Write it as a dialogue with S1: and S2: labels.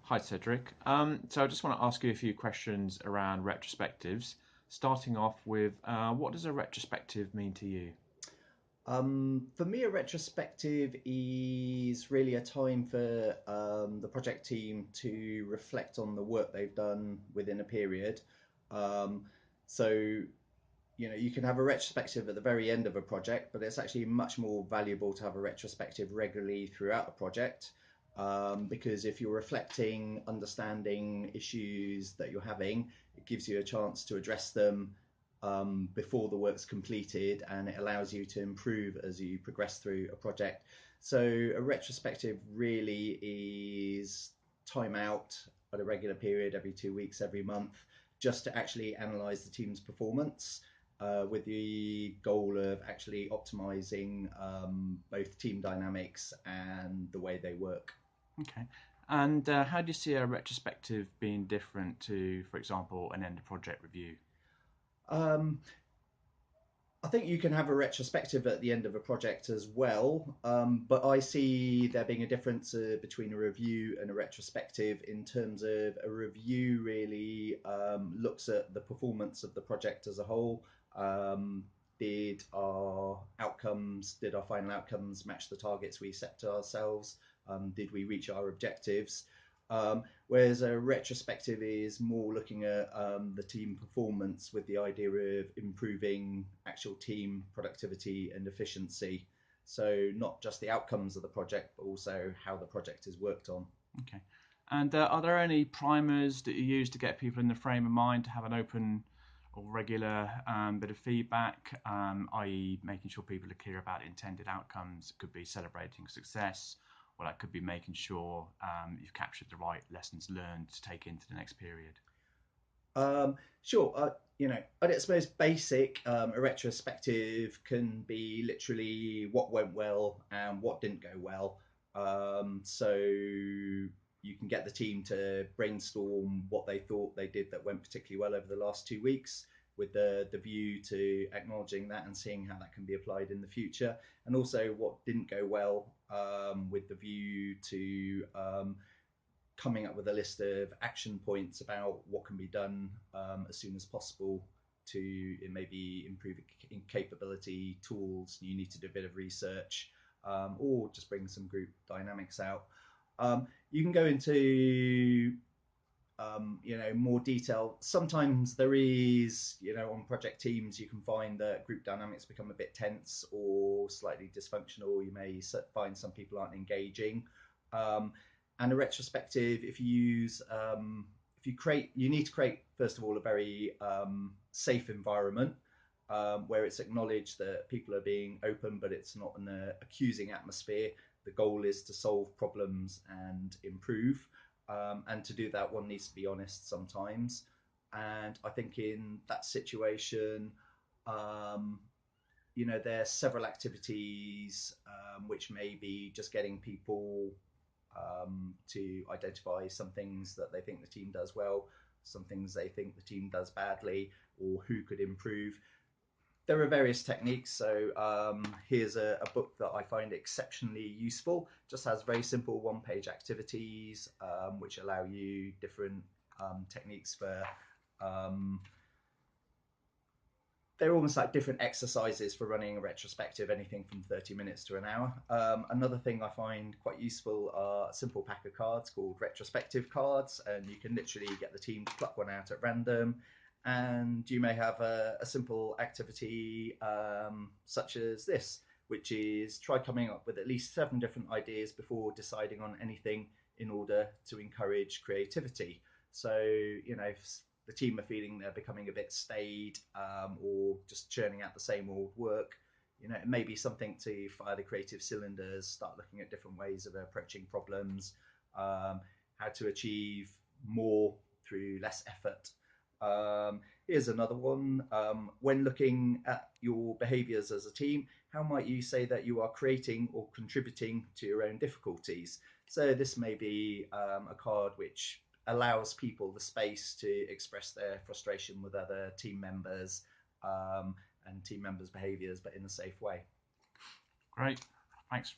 S1: Hi, Cedric. So I just want to ask you a few questions around retrospectives. Starting off with, what does a retrospective mean to you?
S2: For me, a retrospective is really a time for the project team to reflect on the work they've done within a period. Um, so, you can have a retrospective at the very end of a project, but it's actually much more valuable to have a retrospective regularly throughout a project. Because if you're reflecting, understanding issues that you're having, it gives you a chance to address them before the work's completed, and it allows you to improve as you progress through a project. So a retrospective really is time out at a regular period every 2 weeks, every month, just to actually analyze the team's performance. With the goal of actually optimizing both team dynamics and the way they work.
S1: Okay. And how do you see a retrospective being different to, for example, an end of project review?
S2: Um, I think you can have a retrospective at the end of a project as well, but I see there being a difference between a review and a retrospective in terms of a review really looks at the performance of the project as a whole. Did our final outcomes match the targets we set to ourselves? Did we reach our objectives? Whereas a retrospective is more looking at the team performance with the idea of improving actual team productivity and efficiency. So, not just the outcomes of the project, but also how the project is worked on.
S1: Okay. And are there any primers that you use to get people in the frame of mind to have an open or regular bit of feedback, i.e., making sure people are clear about intended outcomes? It could be celebrating success, or that could be making sure you've captured the right lessons learned to take into the next period.
S2: Sure. At its most basic, a retrospective can be literally what went well and what didn't go well. So you can get the team to brainstorm what they thought they did that went particularly well over the last 2 weeks, with the view to acknowledging that and seeing how that can be applied in the future, and also what didn't go well, with the view to coming up with a list of action points about what can be done as soon as possible to maybe improve capability, tools. You need to do a bit of research, or just bring some group dynamics out. You can go into more detail. Sometimes there is, on project teams, you can find that group dynamics become a bit tense or slightly dysfunctional. You may find some people aren't engaging. Um, and a retrospective, if you create, you need to create, first of all, a very safe environment where it's acknowledged that people are being open, but it's not an accusing atmosphere. The goal is to solve problems and improve. And to do that, one needs to be honest sometimes. And I think in that situation, um, there are several activities which may be just getting people to identify some things that they think the team does well, some things they think the team does badly, or who could improve. There are various techniques. So here's a book that I find exceptionally useful. Just has very simple one-page activities which allow you different techniques for. Um, they're almost like different exercises for running a retrospective, anything from 30 minutes to an hour. Another thing I find quite useful are a simple pack of cards called retrospective cards, and you can literally get the team to pluck one out at random. And you may have a simple activity such as this, which is try coming up with at least 7 different ideas before deciding on anything in order to encourage creativity. So, if the team are feeling they're becoming a bit staid, or just churning out the same old work, it may be something to fire the creative cylinders, start looking at different ways of approaching problems, how to achieve more through less effort. Here's another one. When looking at your behaviors as a team, how might you say that you are creating or contributing to your own difficulties? So, this may be a card which allows people the space to express their frustration with other team members, and team members' behaviors, but in a safe way.
S1: Great. Thanks